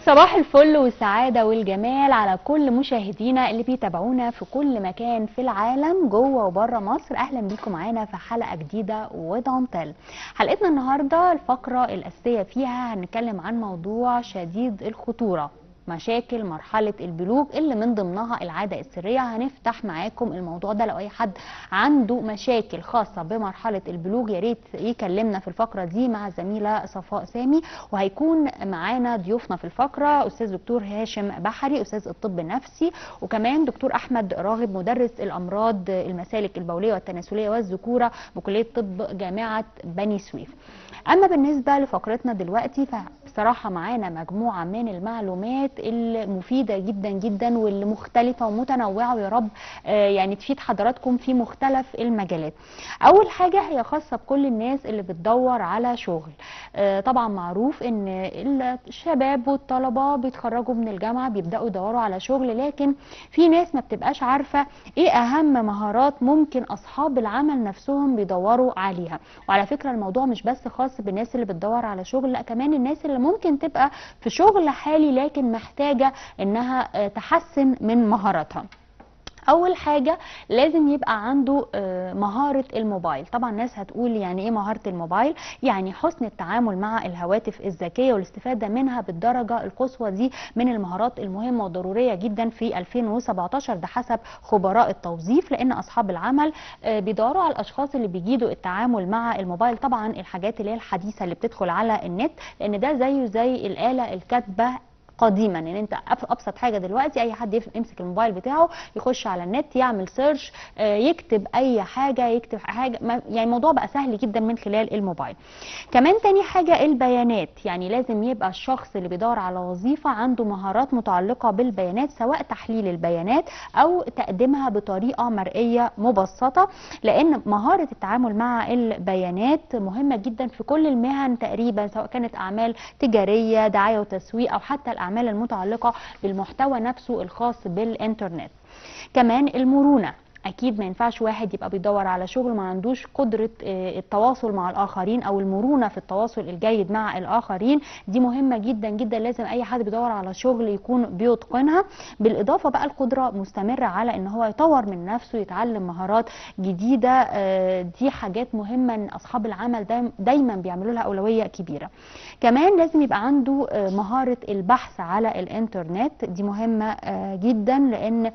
صباح الفل والسعادة والجمال على كل مشاهدينا اللي بيتابعونا في كل مكان في العالم جوه وبره مصر. اهلا بيكم معانا في حلقة جديدة ودانتيل. حلقتنا النهاردة الفقرة الأساسية فيها هنتكلم عن موضوع شديد الخطورة، مشاكل مرحلة البلوغ اللي من ضمنها العادة السرية. هنفتح معاكم الموضوع ده، لو اي حد عنده مشاكل خاصة بمرحلة البلوغ يا ريت يكلمنا في الفقرة دي مع الزميلة صفاء سامي. وهيكون معانا ضيوفنا في الفقرة استاذ دكتور هاشم بحري استاذ الطب النفسي، وكمان دكتور احمد راغب مدرس الامراض المسالك البولية والتناسلية والذكورة بكلية طب جامعة بني سويف. اما بالنسبة لفقرتنا دلوقتي فبصراحة معانا مجموعة من المعلومات المفيدة جدا جدا واللي مختلفة ومتنوعة، ويا رب يعني تفيد حضراتكم في مختلف المجالات. اول حاجة هي خاصة بكل الناس اللي بتدور على شغل. طبعا معروف ان الشباب والطلبة بيتخرجوا من الجامعة بيبدأوا يدوروا على شغل، لكن في ناس ما بتبقاش عارفة ايه اهم مهارات ممكن اصحاب العمل نفسهم بيدوروا عليها. وعلى فكرة الموضوع مش بس خاص بالناس اللي بتدور على شغل، لا كمان الناس اللي ممكن تبقى في شغل حالي لكن محتاجة انها تحسن من مهاراتها. اول حاجه لازم يبقى عنده مهاره الموبايل. طبعا الناس هتقول يعني ايه مهاره الموبايل؟ يعني حسن التعامل مع الهواتف الذكيه والاستفاده منها بالدرجه القصوى. دي من المهارات المهمه والضروريه جدا في 2017 ده حسب خبراء التوظيف، لان اصحاب العمل بيدوروا على الاشخاص اللي بيجيدوا التعامل مع الموبايل. طبعا الحاجات اللي هي الحديثه اللي بتدخل على النت، لان ده زيه زي الاله الكاتبه قديما. ان انت ابسط حاجه دلوقتي اي حد يمسك الموبايل بتاعه يخش على النت يعمل سيرش، يكتب اي حاجه، يكتب حاجه، يعني الموضوع بقى سهل جدا من خلال الموبايل. كمان تاني حاجه البيانات، يعني لازم يبقى الشخص اللي بيدور على وظيفه عنده مهارات متعلقه بالبيانات، سواء تحليل البيانات او تقديمها بطريقه مرئيه مبسطه، لان مهاره التعامل مع البيانات مهمه جدا في كل المهن تقريبا، سواء كانت اعمال تجاريه، دعايه وتسويق، او حتى الأعمال المتعلقة بالمحتوى نفسه الخاص بالإنترنت. كمان المرونة، أكيد ما ينفعش واحد يبقى بيدور على شغل ما عندوش قدرة التواصل مع الآخرين أو المرونة في التواصل الجيد مع الآخرين. دي مهمة جدا جدا، لازم أي حد بيدور على شغل يكون بيتقنها. بالإضافة بقى القدرة مستمرة على إن هو يطور من نفسه، يتعلم مهارات جديدة. دي حاجات مهمة إن أصحاب العمل دايما بيعملوا لها أولوية كبيرة. كمان لازم يبقى عنده مهارة البحث على الإنترنت، دي مهمة جدا، لأن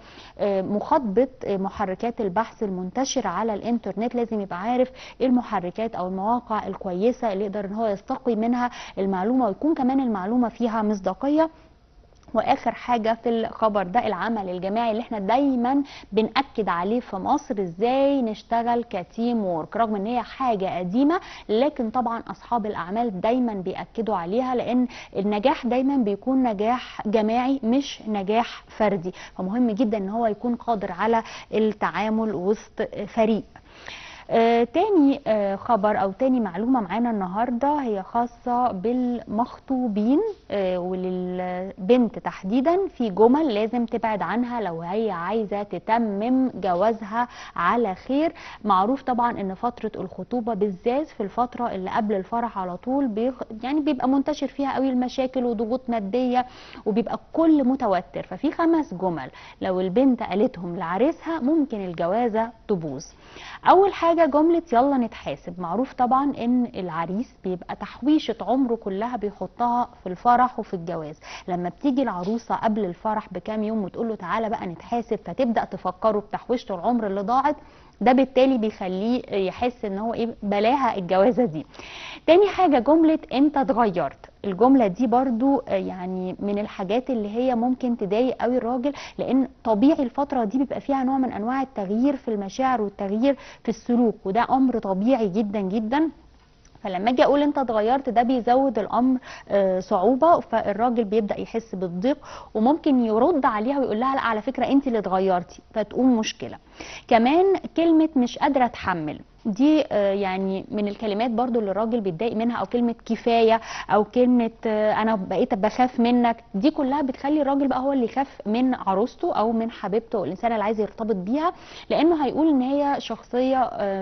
مخاطبة محركات البحث المنتشرة على الانترنت لازم يبقى عارف ايه المحركات او المواقع الكويسة اللي يقدر ان هو يستقي منها المعلومة، ويكون كمان المعلومة فيها مصداقية. واخر حاجه في الخبر ده العمل الجماعي اللي احنا دايما بنأكد عليه في مصر، ازاي نشتغل كتيم وورك، رغم ان هي حاجه قديمه لكن طبعا اصحاب الاعمال دايما بيأكدوا عليها، لان النجاح دايما بيكون نجاح جماعي مش نجاح فردي. فمهم جدا ان هو يكون قادر على التعامل وسط فريق. تاني خبر او تاني معلومة معانا النهاردة هي خاصة بالمخطوبين وللبنت تحديدا. في جمل لازم تبعد عنها لو هي عايزة تتمم جوازها على خير. معروف طبعا ان فترة الخطوبة بالذات في الفترة اللي قبل الفرح على طول يعني بيبقى منتشر فيها قوي المشاكل وضغوط مادية، وبيبقى كل متوتر. ففي 5 جمل لو البنت قالتهم لعريسها ممكن الجوازة تبوظ. اول حاجه جمله يلا نتحاسب. معروف طبعا ان العريس بيبقى تحويشه عمره كلها بيحطها في الفرح وفي الجواز. لما بتيجي العروسه قبل الفرح بكام يوم وتقول له تعالى بقى نتحاسب، فتبدا تفكره بتحويشه العمر اللي ضاعت، ده بالتالي بيخليه يحس ان هو ايه بلاها الجوازه دي. تاني حاجه جمله انت اتغيرت. الجمله دي برضو يعني من الحاجات اللي هي ممكن تضايق قوي الراجل، لان طبيعي الفتره دي بيبقى فيها نوع من انواع التغيير في المشاعر والتغيير في السلوك، وده امر طبيعي جدا جدا. فلما اجي اقول انت اتغيرت ده بيزود الامر صعوبه، فالراجل بيبدا يحس بالضيق وممكن يرد عليها ويقول لها لا على فكره انت اللي اتغيرتي، فتقوم مشكله. كمان كلمه مش قادره اتحمل، دي يعني من الكلمات برضو اللي الراجل بيتضايق منها، او كلمة كفاية، او كلمة انا بقيت بخاف منك. دي كلها بتخلي الراجل بقى هو اللي يخاف من عروسته او من حبيبته، الانسان اللي عايز يرتبط بيها، لانه هيقول ان هي شخصية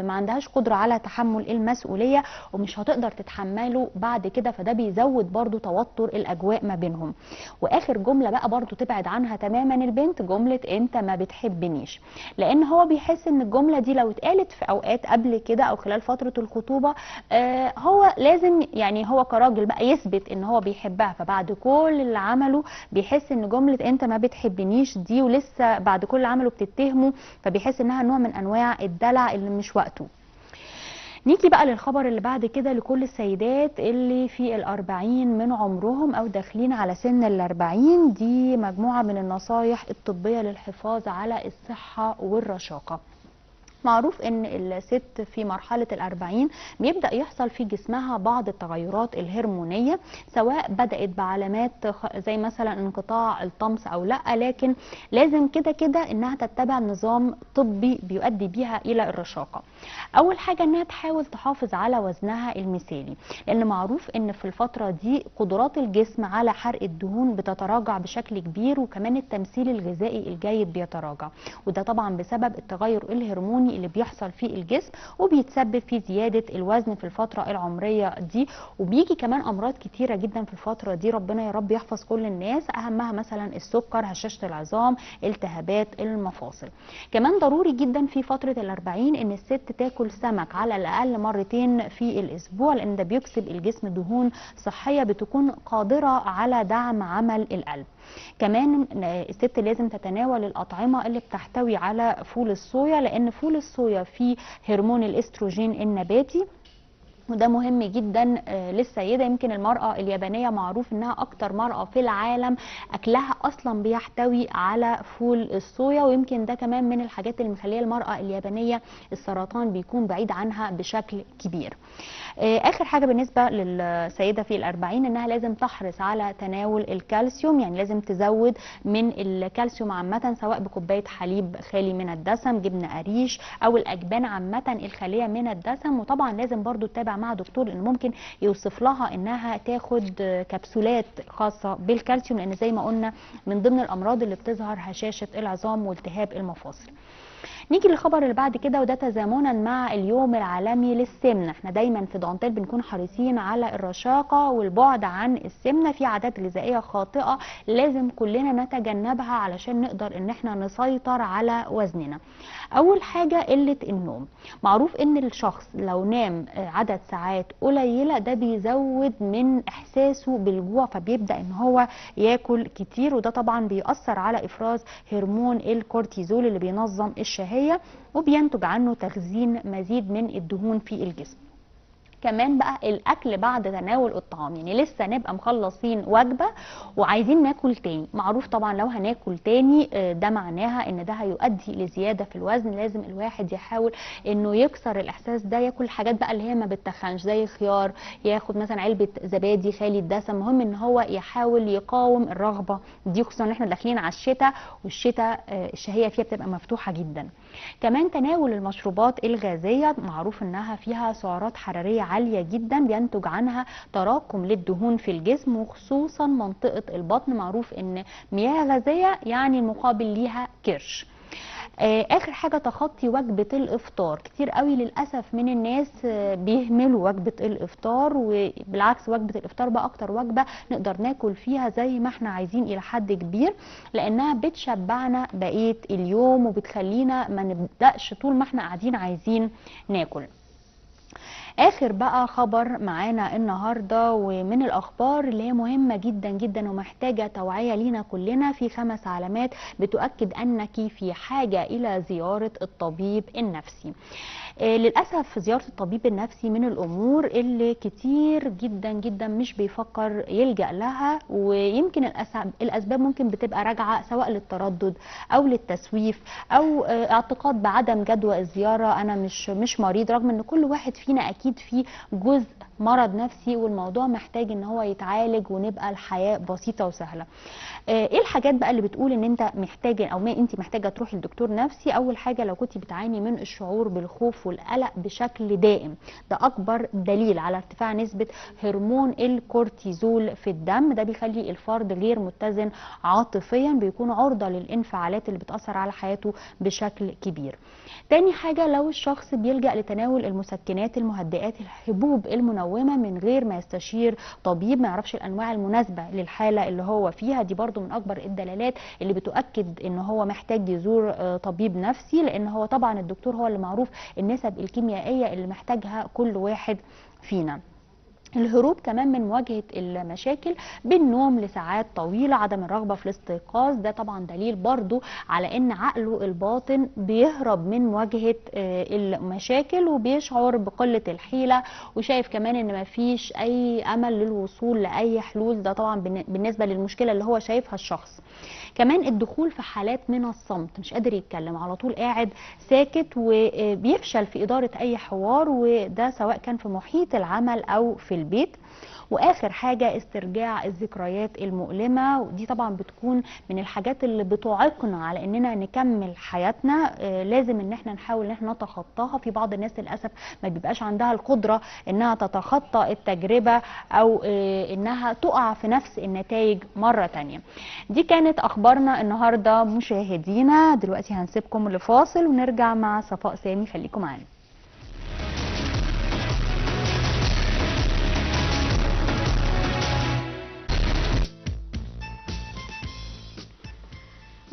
ما عندهاش قدرة على تحمل المسؤولية ومش هتقدر تتحمله بعد كده، فده بيزود برضو توتر الاجواء ما بينهم. واخر جملة بقى برضو تبعد عنها تماما البنت، جملة انت ما بتحبنيش، لان هو بيحس ان الجملة دي لو اتقالت في اوقات قبل كده او خلال فترة الخطوبة هو لازم يعني هو كراجل بقى يثبت ان هو بيحبها، فبعد كل اللي عمله بيحس ان جملة انت ما بتحبنيش دي ولسه بعد كل اللي عمله بتتهمه، فبيحس انها نوع من انواع الدلع اللي مش وقته. نيجي بقى للخبر اللي بعد كده لكل السيدات اللي في الأربعين من عمرهم أو داخلين على سن الأربعين. دي مجموعة من النصايح الطبية للحفاظ على الصحة والرشاقة. معروف ان الست في مرحلة الأربعين بيبدأ يحصل في جسمها بعض التغيرات الهرمونية، سواء بدأت بعلامات زي مثلا انقطاع الطمس او لا، لكن لازم كده كده انها تتبع نظام طبي بيؤدي بيها الى الرشاقة. اول حاجة انها تحاول تحافظ على وزنها المثالي، لان معروف ان في الفترة دي قدرات الجسم على حرق الدهون بتتراجع بشكل كبير، وكمان التمثيل الغذائي الجيد بيتراجع، وده طبعا بسبب التغير الهرموني اللي بيحصل في الجسم، وبيتسبب في زيادة الوزن في الفترة العمرية دي. وبيجي كمان امراض كتيرة جدا في الفترة دي، ربنا يا رب يحفظ كل الناس، اهمها مثلا السكر، هشاشة العظام، التهابات المفاصل. كمان ضروري جدا في فترة الأربعين ان الست تاكل سمك على الاقل مرتين في الاسبوع، لان ده بيكسب الجسم دهون صحية بتكون قادرة على دعم عمل القلب. كمان الست لازم تتناول الأطعمة اللي بتحتوي على فول الصويا، لأن فول الصويا فيه هرمون الاستروجين النباتي، وده مهم جدا للسيده. يمكن المراه اليابانيه معروف انها اكتر مراه في العالم اكلها اصلا بيحتوي على فول الصويا، ويمكن ده كمان من الحاجات اللي مخليه المراه اليابانيه السرطان بيكون بعيد عنها بشكل كبير. اخر حاجه بالنسبه للسيده في الأربعين انها لازم تحرص على تناول الكالسيوم، يعني لازم تزود من الكالسيوم عامه، سواء بكوبايه حليب خالي من الدسم، جبنه قريش، او الاجبان عامه الخاليه من الدسم. وطبعا لازم برضو تتابع مع دكتور، لان ممكن يوصف لها انها تاخد كبسولات خاصه بالكالسيوم، لان زي ما قلنا من ضمن الامراض اللي بتظهر هشاشه العظام والتهاب المفاصل. نيجي للخبر اللي بعد كده، وده تزامنا مع اليوم العالمي للسمنه. احنا دايما في دانتيل بنكون حريصين على الرشاقه والبعد عن السمنه، في عادات غذائيه خاطئه لازم كلنا نتجنبها علشان نقدر ان احنا نسيطر على وزننا. اول حاجه قله النوم. معروف ان الشخص لو نام عدد ساعات قليله ده بيزود من احساسه بالجوع، فبيبدا ان هو ياكل كتير، وده طبعا بيأثر على افراز هرمون الكورتيزول اللي بينظم الشهيه، وبينتج عنه تخزين مزيد من الدهون في الجسم. كمان بقى الاكل بعد تناول الطعام، يعني لسه نبقى مخلصين وجبه وعايزين ناكل تاني. معروف طبعا لو هناكل تاني ده معناها ان ده هيؤدي لزياده في الوزن. لازم الواحد يحاول انه يكسر الاحساس ده، ياكل حاجات بقى اللي هي ما بتتخنش زي خيار، ياخد مثلا علبه زبادي خالي الدسم. مهم ان هو يحاول يقاوم الرغبه دي، خصوصا ان احنا داخلين على الشتاء، والشتاء الشهيه فيها بتبقى مفتوحه جدا. كمان تناول المشروبات الغازيه، معروف انها فيها سعرات حراريه عاليه جدا بينتج عنها تراكم للدهون في الجسم، وخصوصا منطقه البطن. معروف ان مياه غازيه يعني المقابل ليها كرش. اخر حاجه تخطي وجبه الافطار. كتير قوي للاسف من الناس بيهملوا وجبه الافطار، وبالعكس وجبه الافطار بقى اكتر وجبه نقدر ناكل فيها زي ما احنا عايزين الى حد كبير، لانها بتشبعنا بقيه اليوم وبتخلينا ما نبداش طول ما احنا قاعدين عايزين ناكل. اخر بقى خبر معانا النهارده ومن الاخبار اللي هي مهمه جدا جدا ومحتاجه توعيه لينا كلنا، في 5 علامات بتؤكد انك في حاجه الى زياره الطبيب النفسي. للاسف زياره الطبيب النفسي من الامور اللي كتير جدا جدا مش بيفكر يلجأ لها، ويمكن الاسباب ممكن بتبقى راجعه سواء للتردد او للتسويف او اعتقاد بعدم جدوى الزياره. انا مش مريض، رغم ان كل واحد فينا اكيد فيه جزء مرض نفسي والموضوع محتاج ان هو يتعالج ونبقى الحياه بسيطه وسهله. ايه الحاجات بقى اللي بتقول ان انت محتاجه او ما انت محتاجه تروحي لدكتور نفسي؟ اول حاجه لو كنت بتعاني من الشعور بالخوف والقلق بشكل دائم، ده اكبر دليل على ارتفاع نسبه هرمون الكورتيزول في الدم، ده بيخلي الفرد غير متزن عاطفيا، بيكون عرضه للانفعالات اللي بتاثر على حياته بشكل كبير. تاني حاجه لو الشخص بيلجأ لتناول المسكنات، المهدئات، الحبوب المنومه من غير ما يستشير طبيب، ما يعرفش الانواع المناسبه للحاله اللي هو فيها، دي برضو من اكبر الدلالات اللي بتؤكد ان هو محتاج يزور طبيب نفسي، لان هو طبعا الدكتور هو اللي معروف النسب الكيميائيه اللي محتاجها كل واحد فينا. الهروب كمان من مواجهة المشاكل بالنوم لساعات طويلة، عدم الرغبة في الاستيقاظ، ده طبعا دليل برضو على ان عقله الباطن بيهرب من مواجهة المشاكل وبيشعر بقلة الحيلة وشايف كمان ان مفيش اي امل للوصول لاي حلول، ده طبعا بالنسبة للمشكلة اللي هو شايفها الشخص. كمان الدخول في حالات من الصمت، مش قادر يتكلم، على طول قاعد ساكت وبيفشل في إدارة أي حوار، وده سواء كان في محيط العمل أو في البيت. واخر حاجه استرجاع الذكريات المؤلمه، ودي طبعا بتكون من الحاجات اللي بتعيقنا على اننا نكمل حياتنا، لازم ان احنا نحاول ان احنا نتخطاها. في بعض الناس للاسف ما بيبقاش عندها القدره انها تتخطى التجربه او انها تقع في نفس النتائج مره تانية. دي كانت اخبارنا النهارده مشاهدينا، دلوقتي هنسيبكم لفاصل ونرجع مع صفاء سامي، خليكم معانا.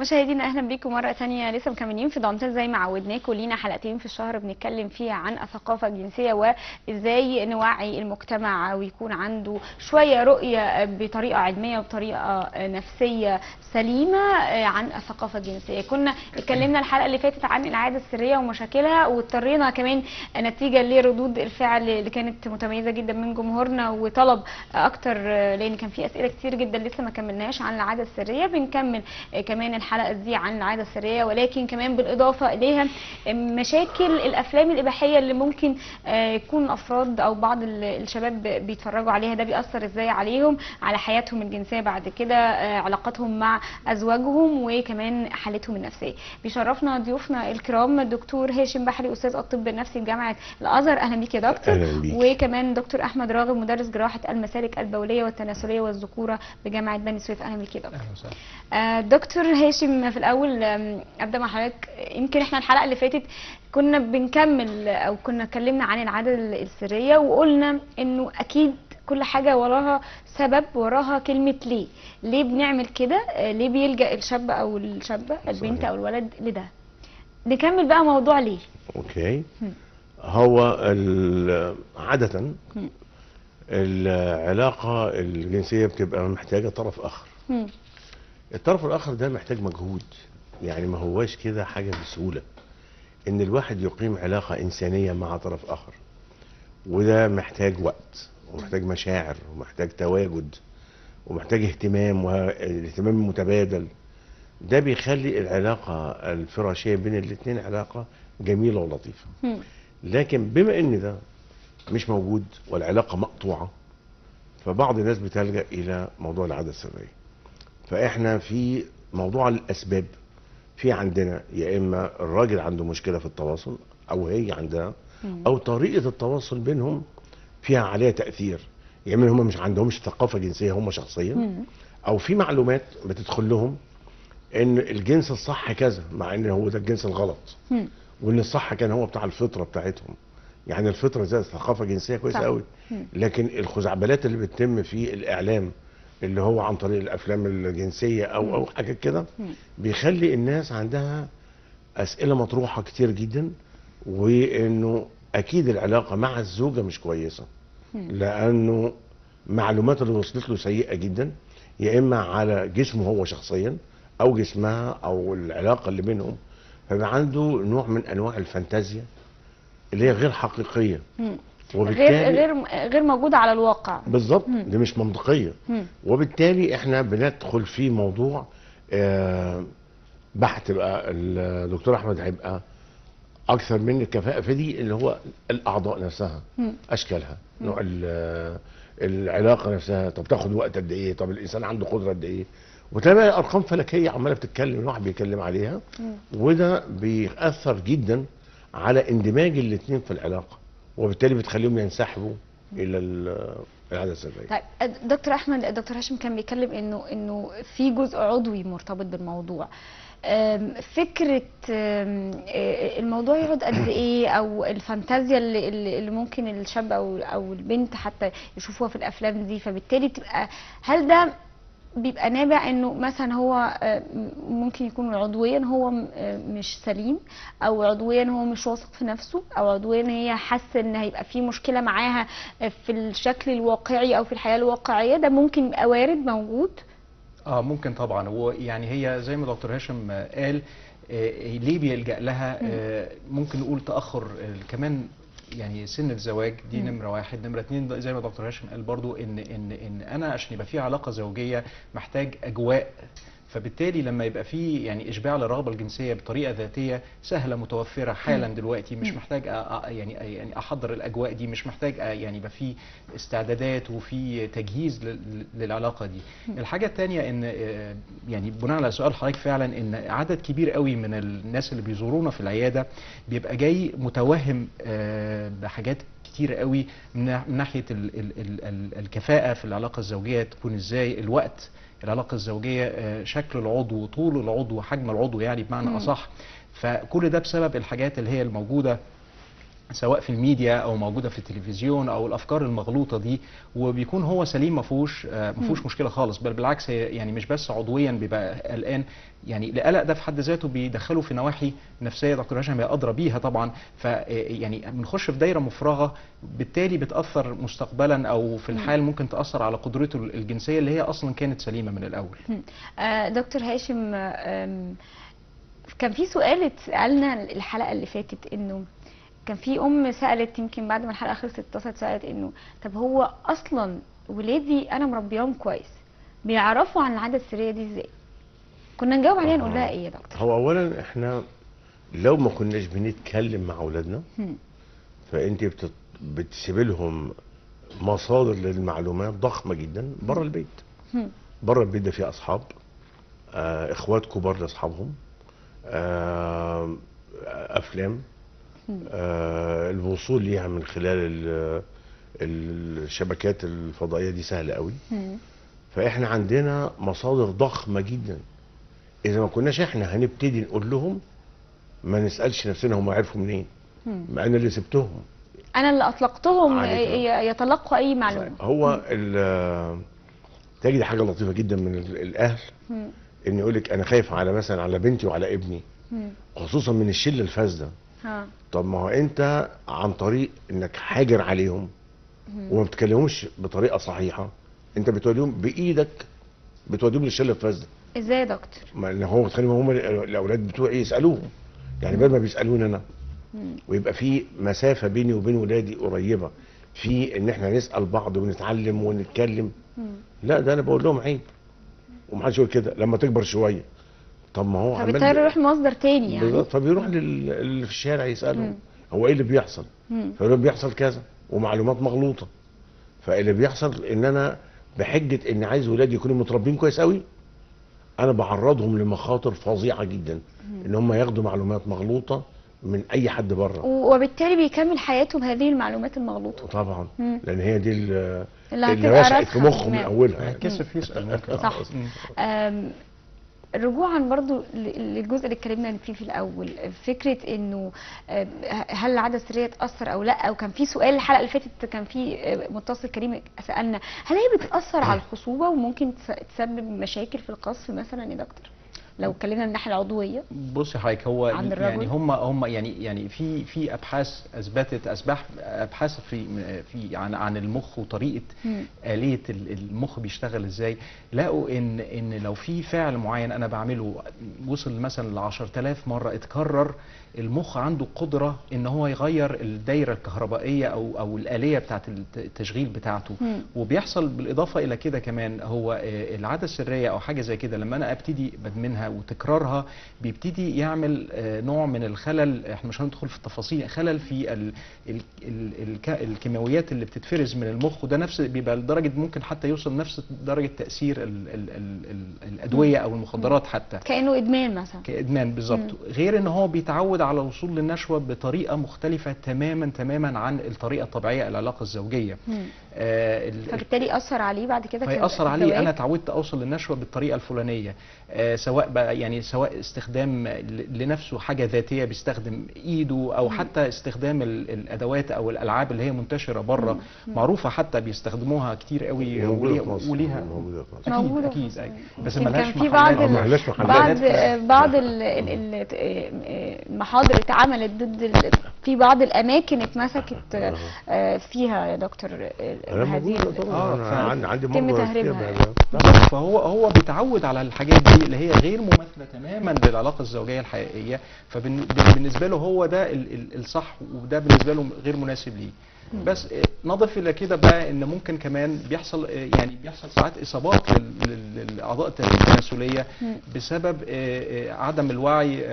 مشاهدينا اهلا بيكم مره ثانيه، لسه مكملين في دانتيل زي ما عودناكم، لينا حلقتين في الشهر بنتكلم فيها عن الثقافه الجنسيه وازاي نوعي المجتمع ويكون عنده شويه رؤيه بطريقه علميه وبطريقه نفسيه سليمه عن الثقافه الجنسيه. كنا اتكلمنا الحلقه اللي فاتت عن العاده السريه ومشاكلها، واضطرينا كمان نتيجه لردود الفعل اللي كانت متميزه جدا من جمهورنا وطلب اكتر، لان كان في اسئله كتير جدا لسه ما كملناش عن العاده السريه. بنكمل كمان الحلقه دي عن العاده السريه، ولكن كمان بالاضافه اليها مشاكل الافلام الاباحيه اللي ممكن يكون افراد او بعض الشباب بيتفرجوا عليها، ده بيأثر ازاي عليهم، على حياتهم الجنسيه بعد كده، علاقاتهم مع ازواجهم، وكمان حالتهم النفسيه. بيشرفنا ضيوفنا الكرام الدكتور هاشم بحري، استاذ الطب النفسي بجامعه الازهر. اهلا بيك يا دكتور. اهلا بيك. وكمان دكتور احمد راغب، مدرس جراحه المسالك البوليه والتناسليه والذكوره بجامعه بني سويف. اهلا بيك يا دكتور. اهلا وسهلا. دكتور هاشم، في الاول ابدا مع حضرتك. يمكن احنا الحلقه اللي فاتت كنا بنكمل او كنا اتكلمنا عن العاده السريه، وقلنا انه اكيد كل حاجه وراها سبب، وراها كلمه ليه بنعمل كده، ليه بيلجأ الشاب او الشابه، البنت صحيح. او الولد لده. نكمل بقى موضوع ليه. اوكي. هو عادة العلاقة الجنسية بتبقى محتاجة طرف اخر. الطرف الاخر ده محتاج مجهود، يعني ما هواش كده حاجة بسهولة ان الواحد يقيم علاقة انسانية مع طرف اخر، وده محتاج وقت ومحتاج مشاعر ومحتاج تواجد ومحتاج اهتمام، والاهتمام المتبادل ده بيخلي العلاقة الفراشية بين الاتنين علاقة جميلة ولطيفة. لكن بما ان ده مش موجود والعلاقة مقطوعة، فبعض الناس بتلجأ الى موضوع العادة السرية. فاحنا في موضوع الاسباب، في عندنا يا اما الراجل عنده مشكلة في التواصل او هي عندها، او طريقة التواصل بينهم فيها عليها تأثير، يا اما هم مش عندهمش ثقافة جنسية هم شخصيا، او في معلومات بتدخل لهم ان الجنس الصح كذا مع ان هو ده الجنس الغلط، وان الصح كان هو بتاع الفطره بتاعتهم. يعني الفطره زي ثقافه جنسيه كويسه قوي، لكن الخزعبلات اللي بتتم في الاعلام اللي هو عن طريق الافلام الجنسيه او حاجه كده بيخلي الناس عندها اسئله مطروحه كتير جدا، وانه اكيد العلاقه مع الزوجه مش كويسه، لانه معلومات اللي وصلت له سيئه جدا، يا اما على جسمه هو شخصيا او جسمها او العلاقه اللي بينهم، فبقى عنده نوع من انواع الفانتازيا اللي هي غير حقيقيه، وبالتالي غير موجوده على الواقع. بالظبط، دي مش منطقيه. وبالتالي احنا بندخل في موضوع بحث بقى الدكتور احمد هيبقى اكثر من الكفاءه في دي اللي هو الاعضاء نفسها، اشكالها، نوع العلاقه نفسها، طب تاخد وقت قد ايه، طب الانسان عنده قدره قد ايه، وتلاقي ارقام فلكيه عماله بتتكلم، الواحد بيتكلم عليها، وده بيأثر جدا على اندماج الاثنين في العلاقه، وبالتالي بتخليهم ينسحبوا الى العاده السريه. طيب دكتور احمد، دكتور هاشم كان بيتكلم انه في جزء عضوي مرتبط بالموضوع. فكره الموضوع يقعد قد ايه، او الفانتازيا اللي ممكن الشاب او البنت حتى يشوفوها في الافلام دي، فبالتالي بتبقى، هل ده بيبقى نابع انه مثلا هو ممكن يكون عضويا هو مش سليم، او عضويا هو مش واثق في نفسه، او عضويا هي حاسه ان هيبقى في مشكله معاها في الشكل الواقعي او في الحياه الواقعيه؟ ده ممكن يبقى وارد موجود. ممكن طبعا. هو يعني هي زي ما دكتور هاشم قال، ليه بيلجأ لها؟ ممكن نقول تأخر كمان، يعني سن الزواج دي نمره واحد. نمره اتنين زي ما دكتور هاشم قال برضو ان انا عشان يبقى في علاقه زوجيه محتاج اجواء، فبالتالي لما يبقى في يعني اشباع للرغبه الجنسيه بطريقه ذاتيه سهله متوفره حالا دلوقتي، مش محتاج يعني احضر الاجواء دي، مش محتاج يعني يبقى في استعدادات وفي تجهيز للعلاقه دي. الحاجه الثانيه ان يعني بناء على سؤال حضرتك، فعلا ان عدد كبير قوي من الناس اللي بيزورونا في العياده بيبقى جاي متوهم بحاجات كتير قوي من ناحيه الكفاءه في العلاقه الزوجيه تكون ازاي، الوقت، العلاقة الزوجية، شكل العضو، طول العضو، حجم العضو يعني بمعنى أصح. فكل ده بسبب الحاجات اللي هي الموجودة سواء في الميديا او موجوده في التلفزيون او الافكار المغلوطه دي، وبيكون هو سليم ما فيهوش مشكله خالص، بل بالعكس يعني مش بس عضويا بيبقى قلقان، يعني القلق ده في حد ذاته بيدخله في نواحي نفسيه دكتور هاشم هي ادرى بيها طبعا، فيعني بنخش في دايره مفرغه بالتالي بتاثر مستقبلا او في الحال ممكن تاثر على قدرته الجنسيه اللي هي اصلا كانت سليمه من الاول. دكتور هاشم، كان في سؤال اتسالنا الحلقه اللي فاتت، انه كان في سالت يمكن بعد ما الحلقه خلصت اتصلت سالت انه طب هو اصلا ولادي انا مربياهم كويس بيعرفوا عن العاده السريه دي ازاي؟ كنا نجاوب عليها نقول لها ايه يا دكتور؟ هو اولا احنا لو ما كناش بنتكلم مع اولادنا فانت بتسيب لهم مصادر للمعلومات ضخمه جدا بره البيت. بره البيت ده فيه اصحاب، اخوات كبار لاصحابهم، افلام، الوصول ليها من خلال الشبكات الفضائيه دي سهل قوي. فاحنا عندنا مصادر ضخمه جدا، اذا ما كناش احنا هنبتدي نقول لهم ما نسالش نفسنا هم عرفوا منين، ما انا اللي سبتهم، انا اللي اطلقتهم يتلقوا اي معلومه. هو تجد حاجه لطيفه جدا من الاهل ان يقول لك انا خايف على مثلا على بنتي وعلى ابني، خصوصا من الشله الفاسده. طب ما هو انت عن طريق انك حاجر عليهم وما بتكلمهمش بطريقه صحيحه، انت بتوديهم بايدك، بتوديهم للشله الفاسده. ازاي يا دكتور؟ ما ان هو بتخليهم هم الاولاد بتوعي يسالوهم، يعني بدل ما بيسالوني انا ويبقى في مسافه بيني وبين ولادي قريبه في ان احنا نسال بعض ونتعلم ونتكلم، لا ده انا بقول لهم عيب ومحدش يقول كده لما تكبر شويه. طب ما هو فبالتالي يروح مصدر تاني يعني بالظبط، فبيروح اللي في الشارع يسالهم هو ايه اللي بيحصل، فيقول بيحصل كذا ومعلومات مغلوطه. فاللي بيحصل ان انا بحجه اني عايز ولادي يكونوا متربين كويس قوي، انا بعرضهم لمخاطر فظيعه جدا ان هم ياخدوا معلومات مغلوطه من اي حد بره، وبالتالي بيكمل حياته بهذه المعلومات المغلوطه طبعا. لان هي دي اللي راسخه في مخه من اولها يعني. كسف يسال ممكن. صح. رجوعا برضو للجزء اللي اتكلمنا فيه في الاول، فكره انه هل العاده السريه تاثر او لا، او كان في سؤال الحلقه اللي فاتت كان في متصل كريم سالنا هل هي بتاثر على الخصوبه وممكن تسبب مشاكل في القذف مثلا يا دكتور لو اتكلمنا من الناحيه العضويه؟ بصي حضرتك، هو يعني هم يعني في ابحاث اثبتت ابحاث في عن المخ وطريقه آلية المخ بيشتغل ازاي. لقوا ان لو في فعل معين انا بعمله وصل مثلا ل 10000 مره اتكرر، المخ عنده قدره ان هو يغير الدايره الكهربائيه او الآلية بتاعه التشغيل بتاعته. وبيحصل بالاضافه الى كده كمان هو العاده السريه او حاجه زي كده لما انا ابتدي بدمنها منها وتكرارها بيبتدي يعمل نوع من الخلل. احنا مش هندخل في التفاصيل، خلل في الكيماويات اللي بتتفرز من المخ، وده نفس بيبقى لدرجه ممكن حتى يوصل نفس درجه تاثير الادويه او المخدرات، حتى كانه ادمان مثلا. كادمان بالظبط. غير ان هو بيتعود على الوصول للنشوه بطريقه مختلفه تماما عن الطريقه الطبيعيه العلاقه الزوجيه. فبالتالي اثر عليه بعد كده. فيأثر عليه، انا اتعودت اوصل للنشوه بالطريقه الفلانيه، سواء بقى يعني سواء استخدام لنفسه حاجه ذاتيه بيستخدم ايده، او حتى استخدام الادوات او الالعاب اللي هي منتشره بره معروفه، حتى بيستخدموها كتير قوي وليها اكيد بس ملهاش محلات. بعض المحاضر اتعملت ضد في بعض الاماكن اتمسكت فيها يا دكتور هذه عندي تم تهريبها. فهو بيتعود على الحاجات دي اللي هي غير مماثله تماما للعلاقه الزوجيه الحقيقيه، فبالنسبه له هو ده الصح، وده بالنسبه له غير مناسب ليه. بس نضيف الى كده بقى ان ممكن كمان بيحصل ساعات اصابات للاعضاء التناسليه بسبب عدم الوعي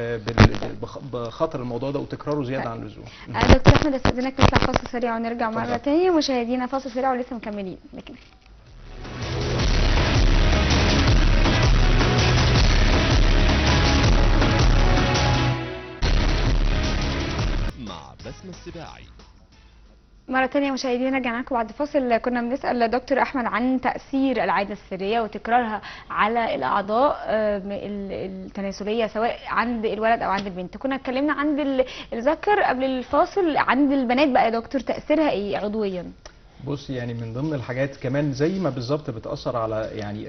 بخطر الموضوع ده وتكراره زياده عن اللزوم. دكتور احمد استاذنك نطلع فاصل سريع ونرجع مره ثانيه. مشاهدينا فاصل سريع ولسه مكملين. لكن مع بسمة السباعي مرة تانية مشاهدينا، رجعنا لكم بعد فاصل. كنا بنسأل دكتور أحمد عن تأثير العادة السرية وتكرارها على الأعضاء التناسلية سواء عند الولد أو عند البنت. كنا اتكلمنا عند الذكر قبل الفاصل، عند البنات بقى يا دكتور تأثيرها إيه عضويا؟ بص، يعني من ضمن الحاجات كمان زي ما بالظبط بتأثر على يعني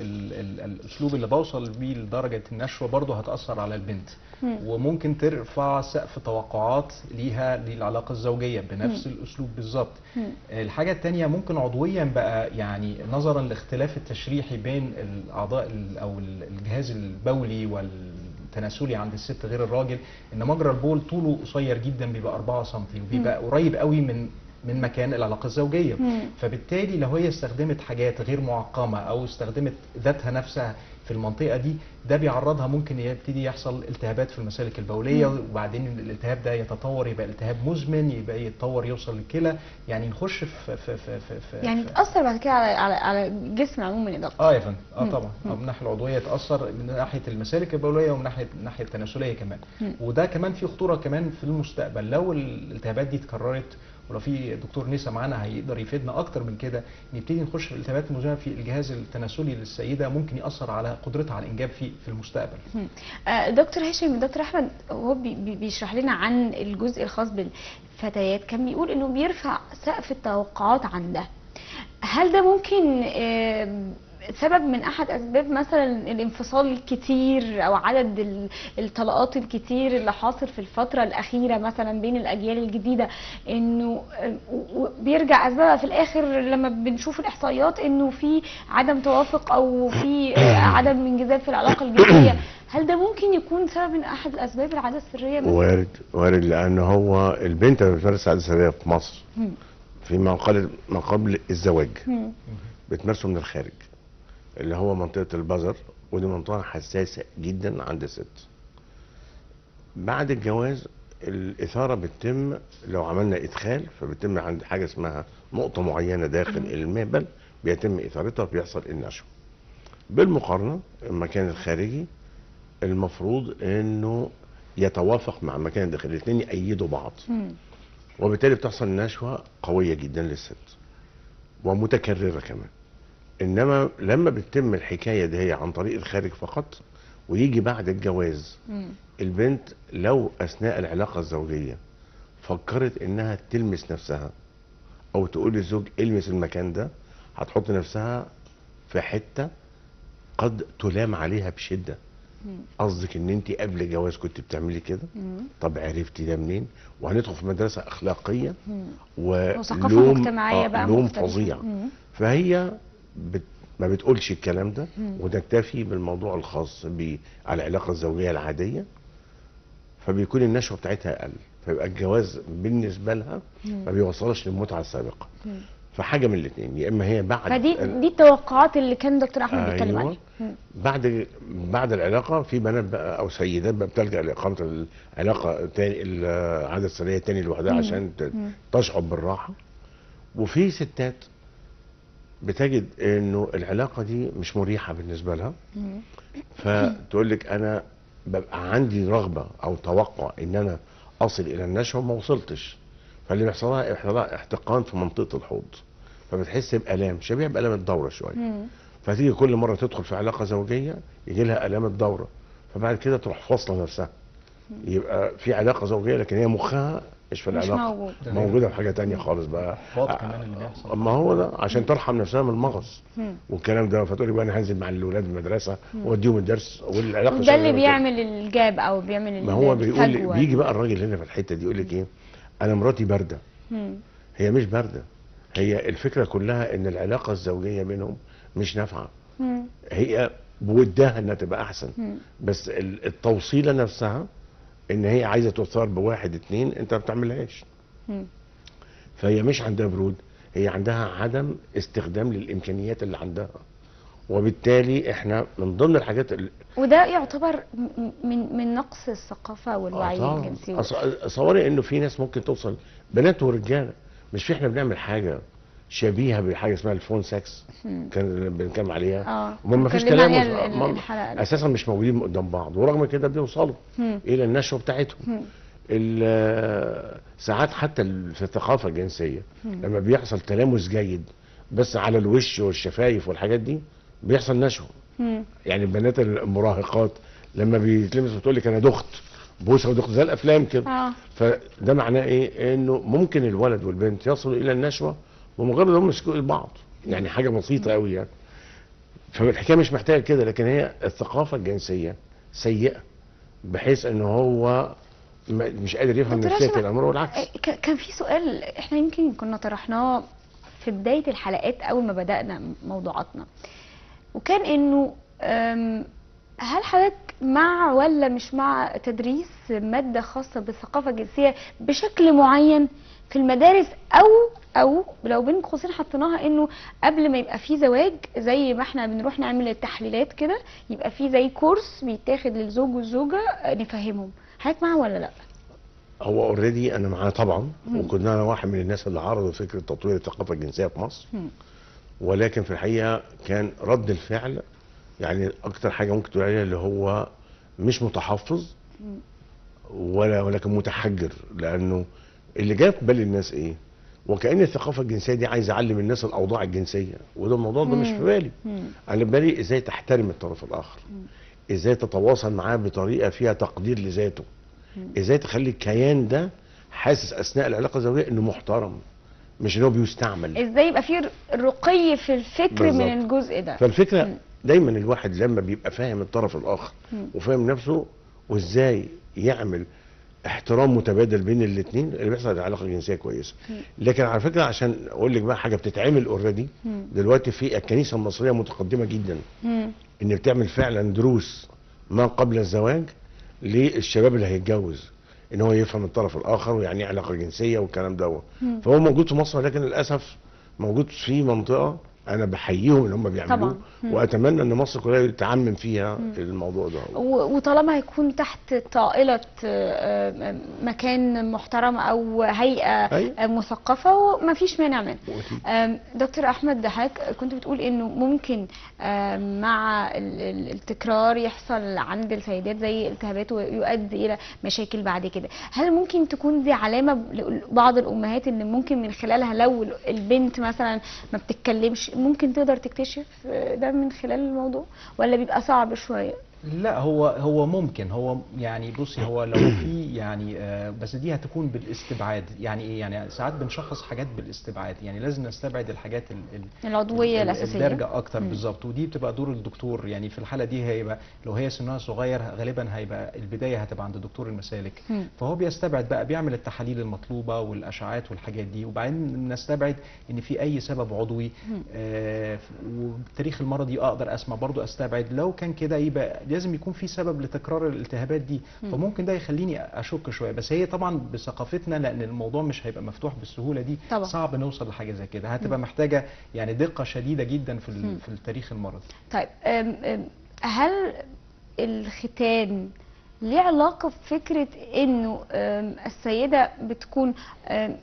الأسلوب اللي بوصل بيه لدرجة النشوة، برضه هتأثر على البنت، وممكن ترفع سقف توقعات ليها للعلاقة الزوجية بنفس الأسلوب بالظبط. الحاجة التانية ممكن عضويا بقى، يعني نظرا لاختلاف التشريحي بين الأعضاء أو الجهاز البولي والتناسلي عند الست غير الراجل، إن مجرى البول طوله قصير جدا، بيبقى 4 سم، وبيبقى قريب قوي من مكان العلاقة الزوجية. فبالتالي لو هي استخدمت حاجات غير معقمة أو استخدمت ذاتها نفسها في المنطقة دي، ده بيعرضها ممكن يبتدي يحصل التهابات في المسالك البولية، وبعدين الالتهاب ده يتطور يبقى التهاب مزمن، يبقى يتطور يوصل للكلى، يعني نخش في يعني تأثر بعد كده على الجسم عموما يا دكتور. يا فندم طبعا. من الناحية العضوية تأثر من ناحية المسالك البولية ومن الناحية التناسلية كمان. وده كمان في خطورة كمان في المستقبل لو الالتهابات دي اتكررت، ولو في دكتور نسا معانا هيقدر يفيدنا اكتر من كده، نبتدي نخش في الالتهابات المزمنه في الجهاز التناسلي للسيده، ممكن ياثر على قدرتها على الانجاب في المستقبل. دكتور هاشم، دكتور احمد هو بيشرح لنا عن الجزء الخاص بالفتيات، كان بيقول انه بيرفع سقف التوقعات عندها. هل ده ممكن سبب من احد اسباب مثلا الانفصال الكتير او عدد الطلاقات الكتير اللي حاصل في الفتره الاخيره مثلا بين الاجيال الجديده، انه بيرجع اسبابها في الاخر لما بنشوف الاحصائيات انه في عدم توافق او في عدم انجذاب في العلاقه الجنسيه؟ هل ده ممكن يكون سبب من احد الاسباب العاده السريه مثلا؟ وارد لان هو البنت اللي بتمارس العاده السريه في مصر في ما قبل الزواج بتمارسه من الخارج، اللي هو منطقة البذر، ودي منطقة حساسة جدا عند الست. بعد الجواز الإثارة بتتم، لو عملنا إدخال فبتتم عند حاجة اسمها نقطة معينة داخل المهبل، بيتم إثارتها وبيحصل النشوة. بالمقارنة المكان الخارجي المفروض إنه يتوافق مع المكان الداخلي، الاثنين يأيدوا بعض، وبالتالي بتحصل نشوة قوية جدا للست ومتكررة كمان. انما لما بتتم الحكايه دي هي عن طريق الخارج فقط، ويجي بعد الجواز البنت لو اثناء العلاقه الزوجيه فكرت انها تلمس نفسها او تقول للزوج المس المكان ده، هتحط نفسها في حته قد تلام عليها بشده. قصدك ان انت قبل الجواز كنت بتعملي كده؟ طب عرفتي ده منين؟ وهندخل في مدرسه اخلاقيه وثقافه مجتمعيه بقى لوم فظيع. فهي ما بتقولش الكلام ده وتكتفي بالموضوع الخاص بالعلاقه الزوجيه العاديه، فبيكون النشوه بتاعتها اقل، فيبقى الجواز بالنسبه لها ما بيوصلش للمتعه السابقه. فحاجه من الاثنين، يا اما هي بعد دي التوقعات اللي كان دكتور احمد بيتكلم عليها. بعد العلاقه في بنات بقى او سيدات بقى بتلجا لاقامه العلاقه تاني، العاده السريه تاني لوحدها عشان تشعر بالراحه. وفي ستات بتجد انه العلاقه دي مش مريحه بالنسبه لها، فتقول لك انا ببقى عندي رغبه او توقع ان انا اصل الى النشوه ما وصلتش، فاللي بيحصل لها احتقان في منطقه الحوض، فبتحس بالام شبيه بالام الدوره شويه. فتيجي كل مره تدخل في علاقه زوجيه يجي لها الام الدوره، فبعد كده تروح فاصله نفسها. يبقى في علاقه زوجيه لكن هي مخها مش في العلاقه، موجوده في حاجه تانية خالص بقى. كمان اللي بيحصل، ما هو ده عشان ترحم نفسها من المغص والكلام ده، فتقول لي بقى انا هنزل مع الاولاد المدرسه واديهم الدرس والعلاقه ده اللي بيعمل الجاب او بيعمل ما هو بيقول بيجي بقى الراجل هنا في الحته دي يقول لك ايه، انا مراتي بارده. هي مش بارده، هي الفكره كلها ان العلاقه الزوجيه بينهم مش نافعه. هي بودها انها تبقى احسن، بس التوصيله نفسها ان هي عايزه توصل بواحد اتنين انت ما بتعملهاش. فهي مش عندها برود، هي عندها عدم استخدام للامكانيات اللي عندها، وبالتالي احنا من ضمن الحاجات وده يعتبر من نقص الثقافه والوعي الجنسي. صوري انه في ناس ممكن توصل بنات ورجاله، مش في احنا بنعمل حاجه شبيهه بحاجه اسمها الفون سكس كان بنتكلم عليها، ما فيش كلام اساسا مش موجودين قدام بعض، ورغم كده بيوصلوا الى النشوه بتاعتهم. ساعات حتى في الثقافه الجنسيه لما بيحصل تلامس جيد بس على الوش والشفايف والحاجات دي بيحصل نشوه. يعني البنات المراهقات لما بيتلمسوا بتقول لك انا دخت بوسه ودخت زي الافلام كده. فده معناه ايه؟ انه ممكن الولد والبنت يصلوا الى النشوه بمجرد هم يمسكوا بعض، يعني حاجه بسيطه قوي يعني. فالحكايه مش محتاجه كده، لكن هي الثقافه الجنسيه سيئه بحيث ان هو مش قادر يفهم نفسيه الامر والعكس. كان في سؤال احنا يمكن كنا طرحناه في بدايه الحلقات اول ما بدانا موضوعاتنا، وكان انه هل حضرتك مع ولا مش مع تدريس ماده خاصه بالثقافه الجنسيه بشكل معين في المدارس، او لو بين قوسين حطيناها انه قبل ما يبقى في زواج زي ما احنا بنروح نعمل التحليلات كده يبقى في زي كورس بيتاخد للزوج والزوجه نفهمهم، حضرتك معاه ولا لا؟ هو اوريدي انا معاه طبعا، وكنا انا واحد من الناس اللي عرضوا فكره تطوير الثقافه الجنسيه في مصر. ولكن في الحقيقه كان رد الفعل يعني اكتر حاجه ممكن تقول عليها اللي هو مش متحفظ ولكن متحجر، لانه اللي جاي في بال الناس ايه؟ وكأن الثقافه الجنسيه دي عايزه اعلم الناس الاوضاع الجنسيه، وده الموضوع ده مش في بالي. انا بالي ازاي تحترم الطرف الاخر، ازاي تتواصل معاه بطريقه فيها تقدير لذاته، ازاي تخلي الكيان ده حاسس اثناء العلاقه الزوجيه انه محترم مش انه بيستعمل، ازاي يبقى في رقي في الفكر بالزبط. من الجزء ده. فالفكره دايما الواحد لما بيبقى فاهم الطرف الاخر وفاهم نفسه وازاي يعمل احترام متبادل بين الاثنين اللي بيحصل العلاقه الجنسيه كويسه. لكن على فكره عشان اقول لك بقى حاجه بتتعمل اوريدي دلوقتي في الكنيسه المصريه متقدمه جدا ان بتعمل فعلا دروس ما قبل الزواج للشباب اللي هيتجوز، ان هو يفهم الطرف الاخر ويعني ايه علاقه جنسيه والكلام دوت. فهو موجود في مصر، لكن للاسف موجود في منطقه انا بحييهم ان هم بيعملوه، واتمنى ان مصر كلها تعمم فيها الموضوع ده. وطالما هيكون تحت طائله مكان محترم او هيئه مثقفه ما فيش مانع منه. دكتور احمد حضرتك كنت بتقول انه ممكن مع التكرار يحصل عند السيدات زي التهابات ويؤدي الى مشاكل بعد كده. هل ممكن تكون دي علامه لبعض الامهات ان ممكن من خلالها لو البنت مثلا ما بتتكلمش ممكن تقدر تكتشف ده من خلال الموضوع، ولا بيبقى صعب شويه؟ لا هو ممكن، هو يعني بصي هو لو في يعني بس دي هتكون بالاستبعاد. يعني ايه؟ يعني ساعات بنشخص حاجات بالاستبعاد، يعني لازم نستبعد الحاجات العضويه الاساسيه الدارجه اكتر بالظبط، ودي بتبقى دور الدكتور. يعني في الحاله دي هيبقى لو هي سنها صغير غالبا هيبقى البدايه هتبقى عند دكتور المسالك، فهو بيستبعد بقى، بيعمل التحاليل المطلوبه والاشعاعات والحاجات دي، وبعدين نستبعد ان في اي سبب عضوي والتاريخ المرضي اقدر اسمع برضو استبعد. لو كان كده يبقى لازم يكون في سبب لتكرار الالتهابات دي، فممكن ده يخليني اشك شويه. بس هي طبعا بثقافتنا لان الموضوع مش هيبقى مفتوح بالسهوله دي طبعا. صعب نوصل لحاجه زي كده، هتبقى محتاجه يعني دقه شديده جدا في التاريخ المرضي. طيب هل الختان ليه علاقة بفكرة انه السيدة بتكون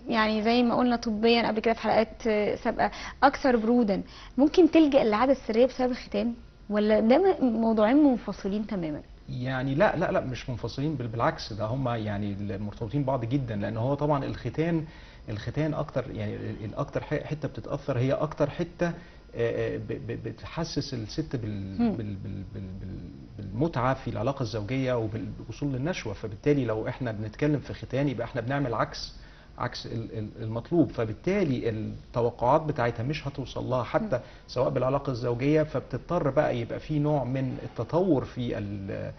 يعني زي ما قلنا طبيا قبل كده في حلقات سابقة اكثر برودا، ممكن تلجأ للعادة السرية بسبب الختان، ولا ده موضوعين منفصلين تماما؟ يعني لا مش منفصلين، بالعكس ده هم يعني مرتبطين بعض جدا، لان هو طبعا الختان اكتر، يعني الاكتر حته بتتاثر هي اكتر حته بتحسس الست بالمتعه في العلاقه الزوجيه وبالوصول للنشوه. فبالتالي لو احنا بنتكلم في ختان يبقى احنا بنعمل عكس المطلوب، فبالتالي التوقعات بتاعتها مش هتوصل لها حتى سواء بالعلاقه الزوجيه، فبتضطر بقى يبقى في نوع من التطور في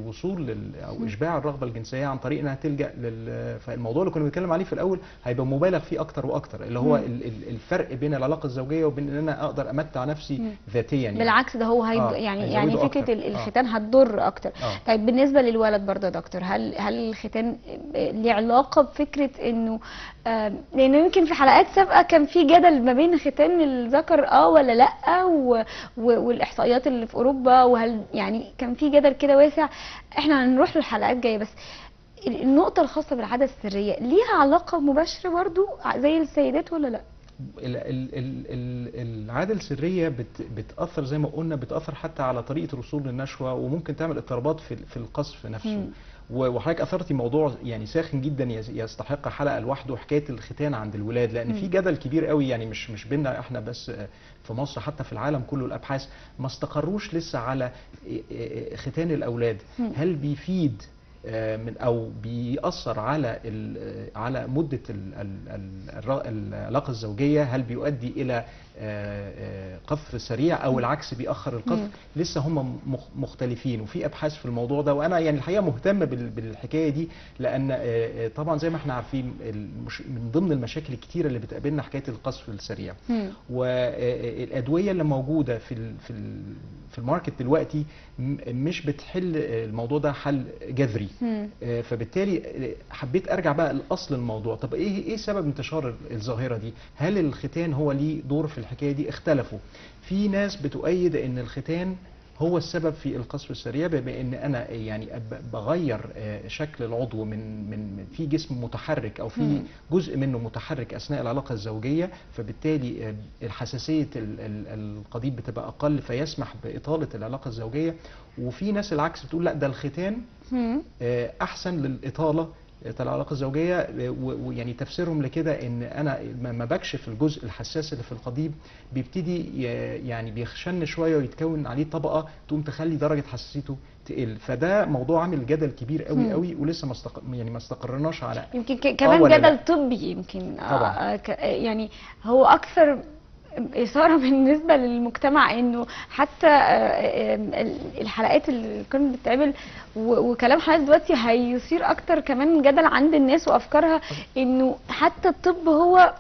وصول او اشباع الرغبه الجنسيه عن طريق انها تلجا فالموضوع اللي كنا بنتكلم عليه في الاول هيبقى مبالغ فيه اكتر واكتر، اللي هو الفرق بين العلاقه الزوجيه وبين ان انا اقدر امتع نفسي ذاتيا. يعني بالعكس ده هو يعني فكره أكتر. الختان هتضر اكتر. طيب بالنسبه للولد برضه يا دكتور، هل الختان ليه علاقه بفكره انه لانه يمكن في حلقات سابقه كان في جدل ما بين ختان الذكر ولا لا، والاحصائيات اللي في اوروبا، وهل يعني كان في جدل كده واسع. احنا هنروح للحلقات جايه، بس النقطه الخاصه بالعاده السريه ليها علاقه مباشره برضو زي السيدات ولا لا؟ العاده السريه بتاثر زي ما قلنا، بتاثر حتى على طريقه الوصول للنشوه، وممكن تعمل اضطرابات في القذف نفسه. وحضرتك اثرتي موضوع يعني ساخن جدا يستحق حلقه لوحده، حكايه الختان عند الولاد، لان في جدل كبير قوي، يعني مش بينا احنا بس في مصر، حتى في العالم كله الابحاث ما استقروش لسه على ختان الاولاد. هل بيفيد او بيأثر على مده العلاقه الزوجيه؟ هل بيؤدي الى قذف سريع او العكس بيأخر القذف؟ لسه هم مختلفين، وفي ابحاث في الموضوع ده، وانا يعني الحقيقه مهتم بالحكايه دي، لان طبعا زي ما احنا عارفين من ضمن المشاكل الكتيره اللي بتقابلنا حكايه القذف السريع. والادويه اللي موجوده في الماركت دلوقتي مش بتحل الموضوع ده حل جذري. فبالتالي حبيت ارجع بقى لاصل الموضوع. طب ايه سبب انتشار الظاهره دي؟ هل الختان هو ليه دور في الحكايه دي؟ اختلفوا. في ناس بتؤيد ان الختان هو السبب في القذف السريع، بما ان انا يعني بغير شكل العضو من في جسم متحرك او في جزء منه متحرك اثناء العلاقه الزوجيه، فبالتالي الحساسيه القضيب بتبقى اقل، فيسمح باطاله العلاقه الزوجيه. وفي ناس العكس بتقول لا، ده الختان احسن للاطاله العلاقه الزوجيه. ويعني تفسيرهم لكده ان انا ما بكشف الجزء الحساس اللي في القضيب بيبتدي يعني بيخشن شويه ويتكون عليه طبقه تقوم تخلي درجه حساسيته تقل. فده موضوع عامل جدل كبير قوي قوي، ولسه ما استقرناش على يمكن كمان جدل طبي يمكن طبعا. يعني هو اكثر إثارة بالنسبة للمجتمع، انه حتى الحلقات اللي كانت بتتعمل وكلام حضرتك دلوقتي هيثير اكتر كمان جدل عند الناس وافكارها، انه حتى الطب هو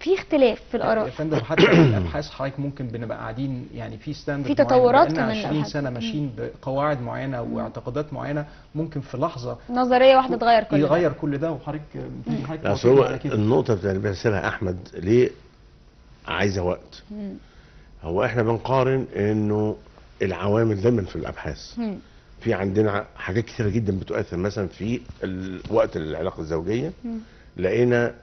في اختلاف في الاراء. يا فندم حتى الابحاث حضرتك ممكن بنبقى قاعدين يعني في ستاندرد، في تطورات كمان 20 سنه ماشيين بقواعد معينه واعتقادات معينه، ممكن في لحظه نظريه واحده تغير كل ده. وحضرتك هو النقطه اللي بيرسلها احمد ليه عايزه وقت. هو احنا بنقارن انه العوامل دايما في الابحاث في عندنا حاجات كثيره جدا بتؤثر. مثلا في وقت العلاقه الزوجيه لقينا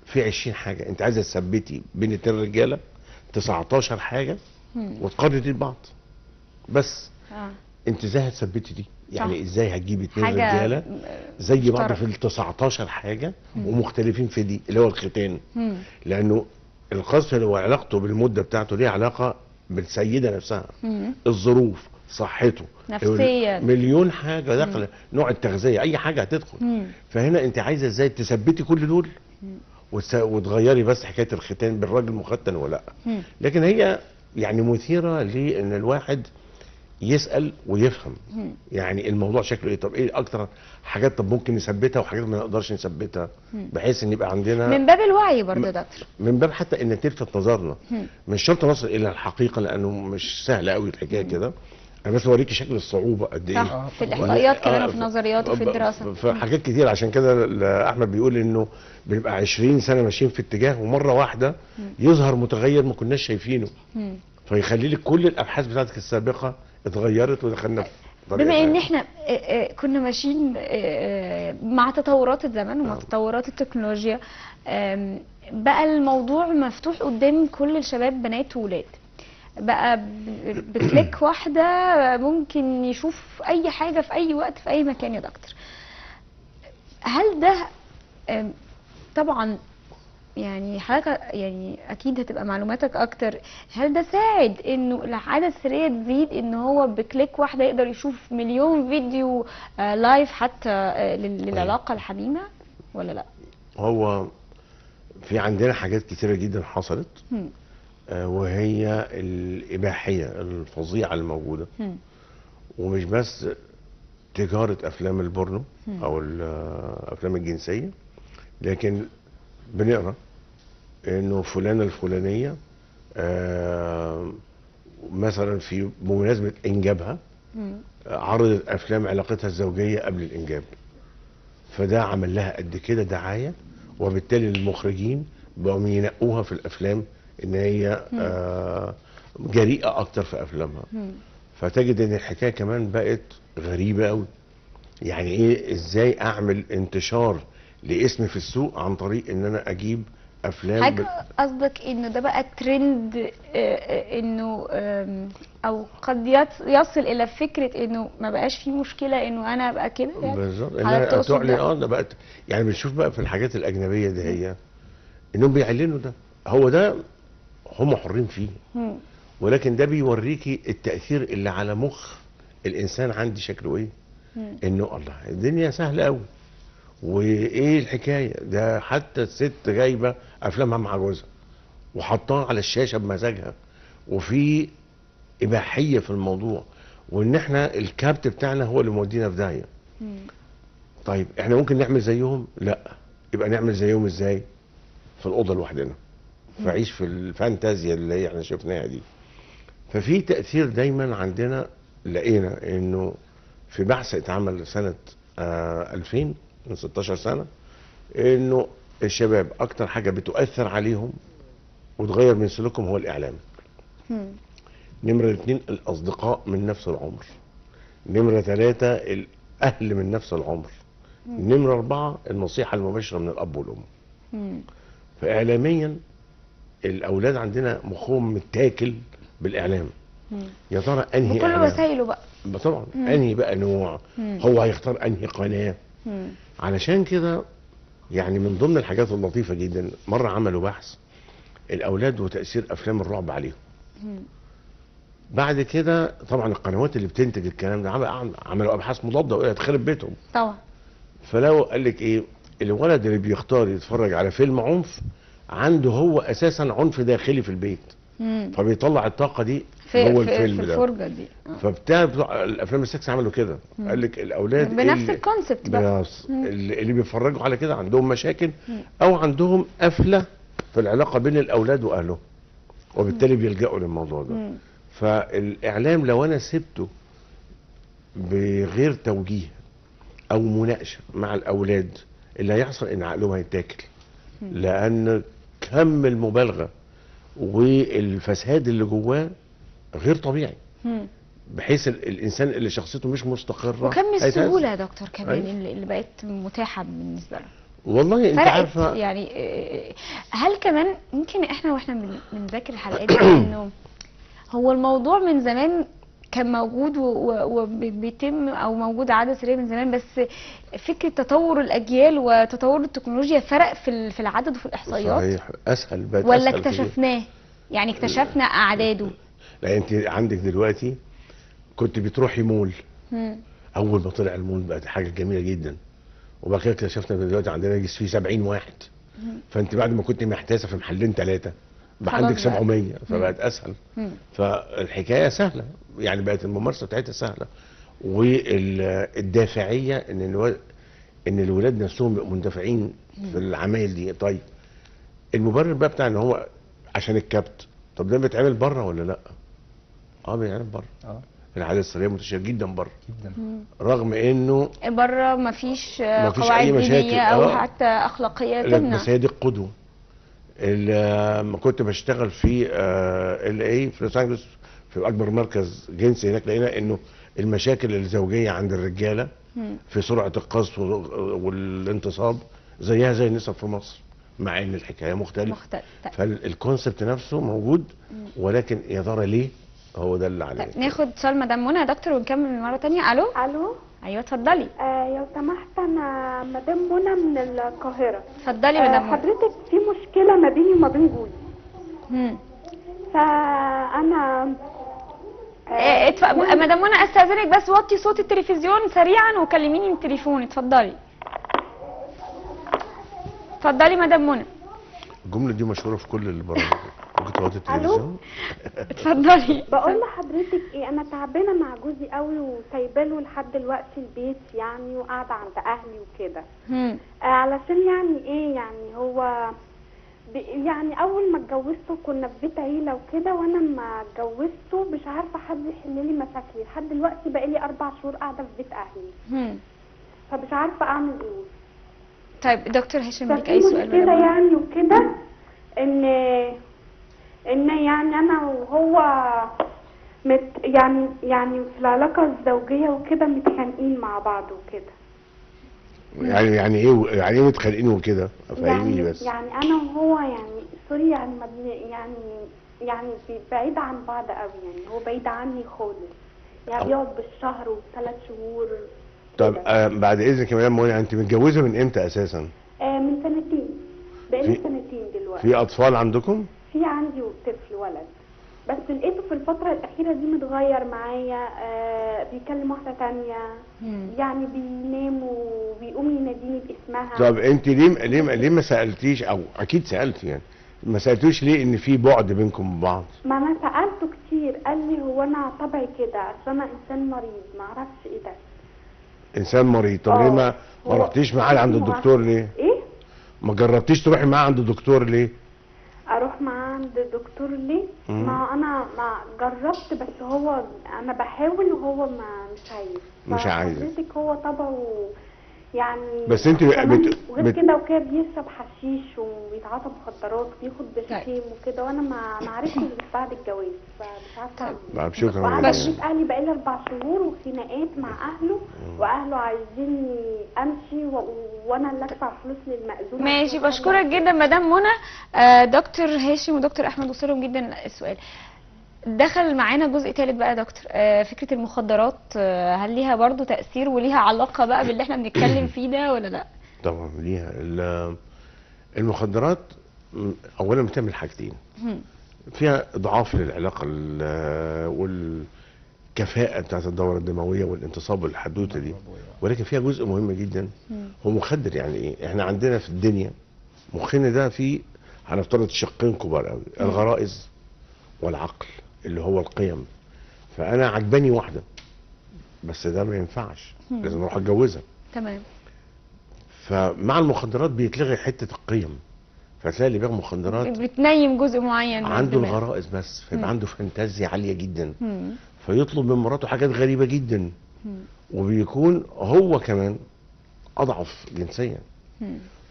في 20 حاجه انت عايزه تثبتي بين اتنين رجاله 19 حاجه وتقارني دي ببعض. بس انت ازاي هتثبتي دي؟ يعني ازاي هتجيبي اتنين رجاله زي بعض في ال 19 حاجه ومختلفين في دي اللي هو الختان؟ لانه القذف اللي هو علاقته بالمده بتاعته ليه علاقه بالسيده نفسها، الظروف، صحته، نفسيا، مليون حاجه داخله، نوع التغذيه، اي حاجه هتدخل. فهنا انت عايزه ازاي تثبتي كل دول وتغيري بس حكايه الختان بالراجل مختن ولا لا. لكن هي يعني مثيره لان الواحد يسال ويفهم يعني الموضوع شكله ايه. طب ايه اكتر حاجات طب ممكن نثبتها وحاجات ما نقدرش نثبتها، بحيث ان يبقى عندنا من باب الوعي برضه يا دكتور، من باب حتى ان تلفت نظرنا. مش شرط نصل الى الحقيقه لانه مش سهل قوي الحكايه كده. انا بس بوريكي شكل الصعوبه قد ايه في الاحصائيات كمان وفي النظريات وفي الدراسه، في حاجات كتير. عشان كده احمد بيقول انه بنبقى 20 سنه ماشيين في اتجاه ومره واحده يظهر متغير ما كناش شايفينه، فيخلي لك كل الابحاث بتاعتك السابقه اتغيرت ودخلنا في طريقة بما ان تانية. احنا كنا ماشيين مع تطورات الزمن ومع نعم. تطورات التكنولوجيا، بقى الموضوع مفتوح قدام كل الشباب بنات وولاد. بقى بكليك واحدة ممكن يشوف اي حاجة في اي وقت في اي مكان يا دكتور. هل ده طبعا يعني حضرتك يعني اكيد هتبقى معلوماتك اكتر، هل ده ساعد انه العاده السريه تزيد، ان هو بكليك واحده يقدر يشوف مليون فيديو لايف حتى للعلاقه الحميمه ولا لا؟ هو في عندنا حاجات كتيرة جدا حصلت، هم. وهي الإباحية الفظيعة الموجودة، هم. ومش بس تجارة أفلام البورنو أو الأفلام الجنسية، لكن بنقرا إنه فلانة الفلانية مثلا في بمناسبة إنجابها هم. عرضت أفلام علاقتها الزوجية قبل الإنجاب، فده عمل لها قد كده دعاية، وبالتالي المخرجين بقوا ينقوها في الأفلام إن هي جريئة أكتر في أفلامها. هم. فتجد ان الحكايه كمان بقت غريبه قوي. يعني ايه ازاي اعمل انتشار لاسمي في السوق عن طريق ان انا اجيب افلام حاجه قصدك انه ده بقى ترند، انه او قد يصل الى فكره انه ما بقاش في مشكله انه انا ابقى كده يعني؟ بالظبط حضرتك انها تقصد تعلن. ده؟ ده بقت يعني بنشوف بقى في الحاجات الاجنبيه دي هي انهم بيعلنوا ده. هو ده هم حرين فيه، هم. ولكن ده بيوريكي التاثير اللي على مخ الانسان عندي شكله ايه. هم. انه الله الدنيا سهله قوي، وايه الحكايه ده حتى الست جايبه افلامها مع جوزها وحطاها على الشاشه بمزاجها، وفي اباحيه في الموضوع، وان احنا الكابت بتاعنا هو اللي مودينا في داهيه. هم. طيب احنا ممكن نعمل زيهم؟ لا. يبقى نعمل زيهم ازاي؟ في الاوضه لوحدنا، فعيش في الفانتازيا اللي هي احنا شفناها دي. ففي تاثير دايما عندنا. لقينا انه في بحث اتعمل سنه 2000 من 16 سنه، انه الشباب اكتر حاجه بتؤثر عليهم وتغير من سلوكهم هو الاعلام. هم. نمرة 2 الأصدقاء من نفس العمر. نمرة 3 الأهل من نفس العمر. نمرة 4 النصيحة المباشرة من الأب والأم. هم. فإعلاميا الأولاد عندنا مخهم متاكل بالإعلام. هم. يا ترى أنهي بكل إعلام؟ وسائله بقى. طبعا أنهي بقى نوع، هو هيختار أنهي قناة. هم. علشان كده يعني من ضمن الحاجات اللطيفة جدا مرة عملوا بحث الأولاد وتأثير أفلام الرعب عليهم. هم. بعد كده طبعا القنوات اللي بتنتج الكلام ده عملوا ابحاث مضاده وقالت تخرب بيتهم. طبعا. فلو قال لك ايه الولد اللي بيختار يتفرج على فيلم عنف عنده هو اساسا عنف داخلي في البيت، هم. فبيطلع الطاقه دي في جوه في الفيلم في ده. الفرجه دي. بتوع الافلام السكس عملوا كده، قال لك الاولاد بنفس الكونسبت بقى. اللي بيتفرجوا على كده عندهم مشاكل او عندهم قفله في العلاقه بين الاولاد واهلهم، وبالتالي بيلجأوا للموضوع ده. فالاعلام لو انا سبته بغير توجيه او مناقشه مع الاولاد اللي هيحصل ان عقلهم هيتاكل، لان كم المبالغه والفساد اللي جواه غير طبيعي، بحيث الانسان اللي شخصيته مش مستقره وكم هيتهز. السهوله يا دكتور كمان أيوة. اللي بقت متاحه بالنسبه له. والله انت فرقت عارفه يعني. هل كمان يمكن احنا واحنا بنذاكر الحلقات دي انه هو الموضوع من زمان كان موجود وبيتم او موجود عاده سريه من زمان، بس فكره تطور الاجيال وتطور التكنولوجيا فرق في العدد وفي الاحصائيات؟ صحيح اسهل بقت ولا أسهل كتير. اكتشفناه؟ يعني اكتشفنا اعداده. لا انت عندك دلوقتي كنت بتروحي مول، مم. اول ما طلع المول بقت حاجه جميله جدا، وبعد كده اكتشفنا ان دلوقتي عندنا يجي فيه 70 واحد، فانت بعد ما كنت محتاسه في محلين 3 بقى خلاص عندك بقى. 700 فبقت اسهل. مم. فالحكايه سهله، يعني بقت الممارسه بتاعتها سهله، والدافعيه ان الولاد نفسهم بيبقوا مندفعين في العمايل دي. طيب المبرر بقى بتاع ان هو عشان الكبت، طب ده بيتعمل بره ولا لا؟ بيتعمل بره. العاده السريه منتشره جدا بره جدا. رغم انه بره مفيش مفيش قواعد أي مشاكل. دينيه او حتى اخلاقيه تمنع. بس هي دي القدوه. لما كنت بشتغل في LA في لوس انجلوس في اكبر مركز جنسي هناك، لقينا انه المشاكل الزوجيه عند الرجاله في سرعه القذف والانتصاب زيها زي النساء في مصر، مع ان الحكايه مختلفه. طيب. فالكونسبت نفسه موجود، ولكن يا ترى ليه؟ هو ده اللي عليه. طيب ناخد سؤال مدام منى يا دكتور ونكمل مره ثانيه. الو. الو. ايوه اتفضلي. لو سمحت، انا مدام منى من القاهره. اتفضلي مدام منى. حضرتك في مشكله ما بيني وما بين جوزي. فانا مدام منى استاذنك بس وطي صوت التلفزيون سريعا وكلميني من التليفون. اتفضلي مدام منى. الجمله دي مشهوره في كل البرامج. ممكن توطي التلفزيون؟ اتفضلي. بقول لحضرتك ايه، انا تعبانه مع جوزي قوي وسايباله لحد دلوقتي البيت يعني، وقاعده عند اهلي وكده. علشان يعني ايه، يعني هو يعني اول ما اتجوزته كنا في بيت عيله وكده، وانا ما اتجوزته مش عارفه حد يحل لي مشاكلي. لحد دلوقتي بقالي 4 شهور قاعده في بيت اهلي. فمش عارفه اعمل ايه. طيب دكتور هشام ليك اي سؤال؟ كده يعني وكده ان يعني انا وهو يعني في العلاقه الزوجيه وكده متخانقين مع بعض وكده. يعني ايه متخانقين وكده؟ فاهميني بس. يعني انا وهو يعني سوري يعني يعني بعيد عن بعض قوي، يعني هو بعيد عني خالص، يعني بيقعد بالشهر و3 شهور. طب بعد اذنك يا مدام منى، انت متجوزه من امتى اساسا؟ من 2 سنين. بقالي 2 سنين دلوقتي. في اطفال عندكم؟ في عندي طفل ولد، بس لقيته في الفترة الأخيرة دي متغير معايا. بيكلم واحدة تانية. يعني بينام وبيقوم يناديني باسمها. طب انت ليه ما سألتيش، او اكيد سألت يعني، ما سألتوش ليه ان في بعد بينكم وبعض؟ ما انا سألته كتير، قال لي هو انا طبعي كده عشان انا انسان مريض، ما اعرفش ايه ده. انسان مريض؟ طب ليه ما رحتيش معاه عند الدكتور ليه؟ ايه؟ ما جربتيش تروحي معاه عند الدكتور ليه؟ اروح معاه عند الدكتور ليه؟ ما انا ما جربت، بس هو انا بحاول وهو مش عايز. حضرتك هو طبعه يعني. بس انت وغير كده وكده بيشرب حشيش وبيتعاطى مخدرات وبياخد برشام وكده، وانا ما عرفتش غير بعد الجواز، فمش عارفه اعمل ايه. شكرا. وقاعده في بيت اهلي بقالي 4 شهور وخناقات مع اهله، واهله عايزيني امشي وانا اللي ادفع فلوس للمأذون. ماشي، بشكرك جدا مدام منى. دكتور هاشم ودكتور احمد وصلهم جدا السؤال. دخل معانا جزء ثالث بقى يا دكتور، فكره المخدرات هل ليها برضو تأثير وليها علاقه بقى باللي احنا بنتكلم فيه ده ولا لا؟ طبعا ليها. المخدرات اولا بتعمل حاجتين، فيها اضعاف للعلاقه والكفاءه بتاعت الدوره الدمويه والانتصاب والحدوته دي، ولكن فيها جزء مهم جدا هو مخدر. يعني ايه؟ احنا عندنا في الدنيا مخنا ده فيه هنفترض شقين كبار قوي، الغرائز والعقل اللي هو القيم. فانا عجباني واحده بس ده ما ينفعش، لازم اروح اتجوزها. تمام. فمع المخدرات بيتلغي حته القيم، فتلاقي اللي بياخد مخدرات بتنيم جزء معين عنده الغرائز بس، فيبقى عنده فانتازيا عاليه جدا، فيطلب من مراته حاجات غريبه جدا، وبيكون هو كمان اضعف جنسيا،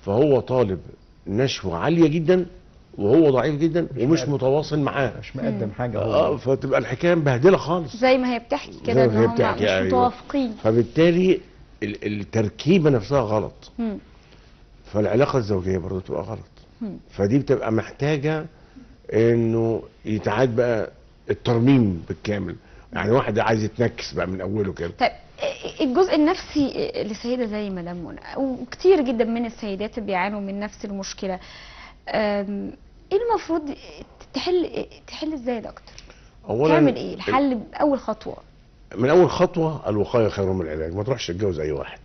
فهو طالب نشوه عاليه جدا وهو ضعيف جدا ومش متواصل معاه، مش مقدم حاجه هو. فتبقى الحكايه مبهدله خالص زي ما هي بتحكي كده ان هم مش متوافقين. فبالتالي التركيبه نفسها غلط. فالعلاقه الزوجيه برضه تبقى غلط. فدي بتبقى محتاجه انه يتعاد بقى الترميم بالكامل، يعني واحد عايز يتنكس بقى من اوله كده. طيب الجزء النفسي لسيده زي مدام منى، وكتير جدا من السيدات بيعانوا من نفس المشكله، ايه المفروض تحل ازاي يا دكتور؟ اولا تعمل ايه الحل؟ اول خطوه، من اول خطوه الوقايه خير من العلاج. ما تروحش تتجوز اي واحد،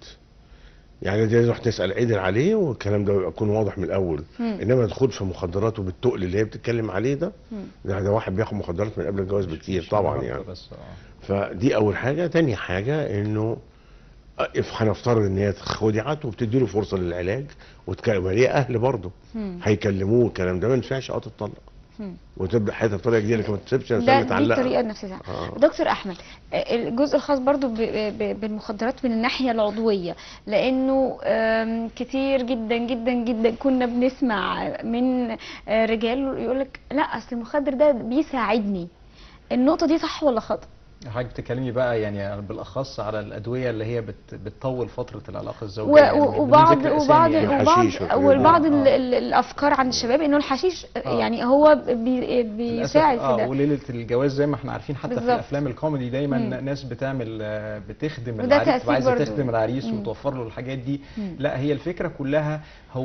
يعني دي تروح تسال عدل عليه والكلام ده يكون واضح من الاول. انما تدخل في مخدرات وبالتقل اللي هي بتتكلم عليه ده واحد بياخد مخدرات من قبل الجواز بكتير طبعا يعني. فدي اول حاجه. تاني حاجه انه هنفترض ان هي خدعت وبتدي له فرصه للعلاج وتكلم ليه اهل برضه هيكلموه الكلام ده، ما ينفعش تطلق وتبدا حياتها بطريقه جديده لكن ما تسيبش ده دي الطريقه النفسيه. دكتور احمد، الجزء الخاص برضو بالمخدرات من الناحيه العضويه، لانه كتير جدا جدا جدا كنا بنسمع من رجال يقول لك لا اصل المخدر ده بيساعدني، النقطه دي صح ولا خطا؟ حضرتك بتتكلمي بقى يعني بالاخص على الادويه اللي هي بتطول فتره العلاقه الزوجيه يعني وبعض الحشيش وبعض الافكار عند الشباب انه الحشيش يعني هو بيساعد في ده. وليله الجواز زي ما احنا عارفين حتى بالزبط. في الافلام الكوميدي دايما ناس بتخدم وده العريس، عايزه تخدم العريس مم. وتوفر له الحاجات دي. لا، هي الفكره كلها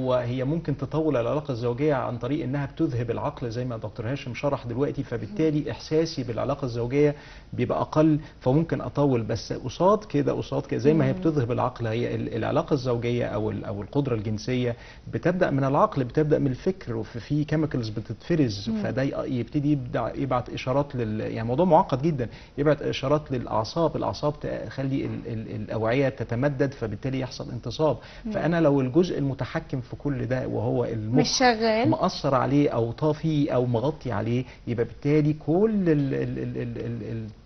هي ممكن تطول العلاقه الزوجيه عن طريق انها بتذهب العقل زي ما دكتور هاشم شرح دلوقتي، فبالتالي احساسي بالعلاقه الزوجيه بيبقى اقل، فممكن اطول. بس قصاد كده زي ما هي بتذهب العقل، هي العلاقه الزوجيه او القدره الجنسيه بتبدا من العقل، بتبدا من الفكر، وفي كيميكالز بتتفرز، فده يبتدي يبعت اشارات يعني موضوع معقد جدا، يبعت اشارات للاعصاب، الاعصاب تخلي الاوعيه تتمدد، فبالتالي يحصل انتصاب. فانا لو الجزء المتحكم في كل ده وهو المخ مش شغال، مأثر عليه او طافي او مغطي عليه، يبقى بالتالي كل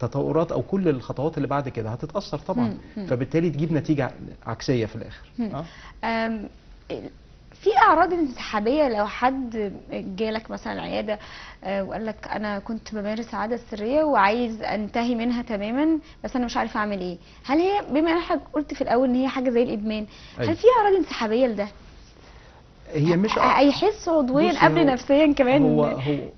التطورات او كل الخطوات اللي بعد كده هتتأثر طبعا. فبالتالي تجيب نتيجة عكسية في الاخر. في اعراض انسحابيه لو حد جالك مثلا العياده وقال لك انا كنت بمارس العاده السريه وعايز انتهي منها تماما بس انا مش عارف اعمل ايه، هل هي بما ان حضرتك قلت في الاول ان هي حاجه زي الادمان، هل في اعراض انسحابيه لده؟ هي مش هيحس عضويا قبل نفسيا كمان؟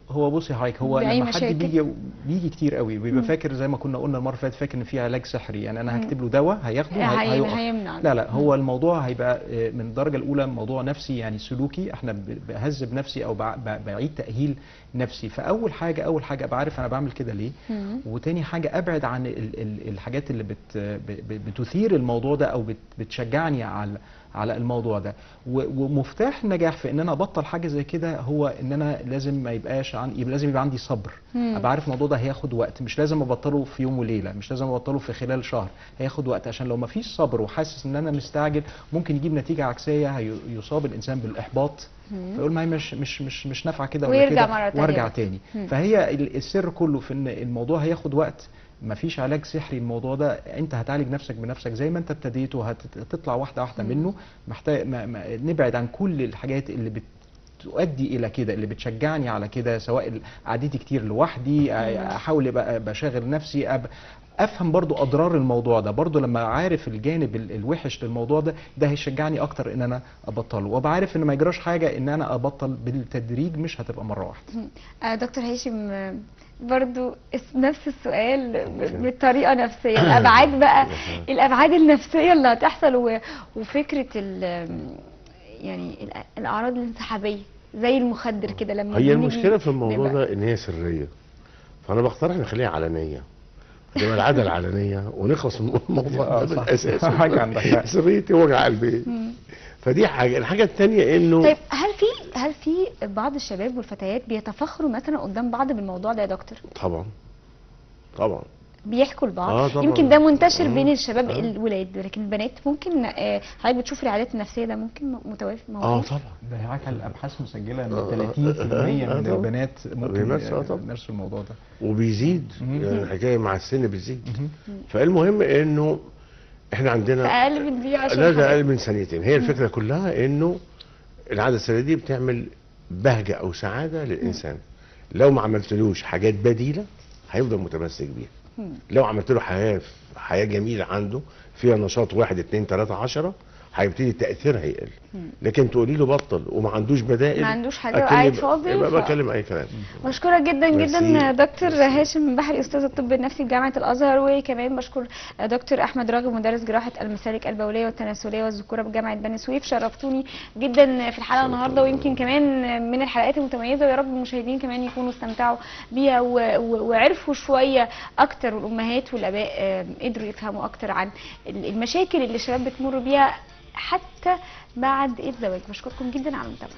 هو بصي حضرتك، هو لما حد بيجي كتير قوي بيبقى فاكر زي ما كنا قلنا المره اللي فاتت، فاكر ان في علاج سحري، يعني انا هكتب له دواء هياخده هيمنع. لا هو الموضوع هيبقى من الدرجه الاولى موضوع نفسي، يعني سلوكي، احنا بهذب نفسي او بعيد تاهيل نفسي. فاول حاجه ابقى عارف انا بعمل كده ليه، وتاني حاجه ابعد عن الحاجات اللي بتثير الموضوع ده او بتشجعني على الموضوع ده. ومفتاح النجاح في ان انا ابطل حاجه زي كده هو ان انا لازم يبقى عندي صبر، ابقى عارف الموضوع ده هياخد وقت، مش لازم ابطله في يوم وليله، مش لازم ابطله في خلال شهر، هياخد وقت، عشان لو ما فيش صبر وحاسس ان انا مستعجل ممكن يجيب نتيجه عكسيه، يصاب الانسان بالاحباط، فيقول ما هي مش نافعه كده ولا كده وارجع تاني. فهي السر كله في ان الموضوع هياخد وقت، مفيش علاج سحري الموضوع ده، انت هتعالج نفسك بنفسك زي ما انت ابتديت وهتطلع واحده واحده منه. محتاج نبعد عن كل الحاجات اللي بتؤدي الى كده، اللي بتشجعني على كده، سواء قعدتي كتير لوحدي، احاول بشغل نفسي، افهم برضو اضرار الموضوع ده، برضو لما عارف الجانب الوحش للموضوع ده هيشجعني اكتر ان انا ابطله، وابقى عارف ان ما يجراش حاجه ان انا ابطل بالتدريج، مش هتبقى مره واحده. دكتور هاشم برضو نفس السؤال بطريقه نفسيه، الابعاد بقى الابعاد النفسيه اللي هتحصل وفكره يعني الاعراض الانسحابيه زي المخدر كده، لما هي المشكله في الموضوع ده ان هي سريه، فانا بقترح نخليها علنيه، تبقى العاده العلنيه ونخلص من الموضوع ده بالاساس. حاجه عندك سريتي وجع البيت. فدي حاجه. الحاجه الثانيه انه طيب هل في بعض الشباب والفتيات بيتفاخروا مثلا قدام بعض بالموضوع ده يا دكتور؟ طبعا بيحكوا لبعض. يمكن ده منتشر بين الشباب الولاد، لكن البنات ممكن حضرتك بتشوف العادات النفسيه ده ممكن متوافق طبعا. ده هناك الابحاث مسجله ان 30% من البنات ممكن يمارسوا الموضوع ده، وبيزيد يعني الحكايه مع السن بتزيد. فالمهم انه احنا عندنا اقل من دي، عشان لا ده اقل من سنتين. هي الفكره كلها انه العاده السريه دي بتعمل بهجه او سعاده للانسان، لو ما عملتلوش حاجات بديله هيفضل متمسك بيها. لو عملت له حياه جميله عنده فيها نشاط 1 2 3 10 هيبتدي تاثيرها يقل. لكن تقولي له بطل وما عندوش بدائل، ما عندوش حاجه وقاعد فاضي، يبقى بكلم اي كلام. مشكوره جدا جدا دكتور هاشم بحري، استاذ الطب النفسي بجامعه الازهر، وكمان بشكر دكتور احمد راغب مدرس جراحه المسالك البوليه والتناسليه والذكوره بجامعه بني سويف. شرفتوني جدا في الحلقه النهارده، ويمكن كمان من الحلقات المتميزه، ويا رب المشاهدين كمان يكونوا استمتعوا بيها وعرفوا شويه اكتر، والامهات والاباء قدروا يفهموا اكتر عن المشاكل اللي الشباب بتمر بيها حتى بعد الزواج. بشكركم جدا على المتابعه.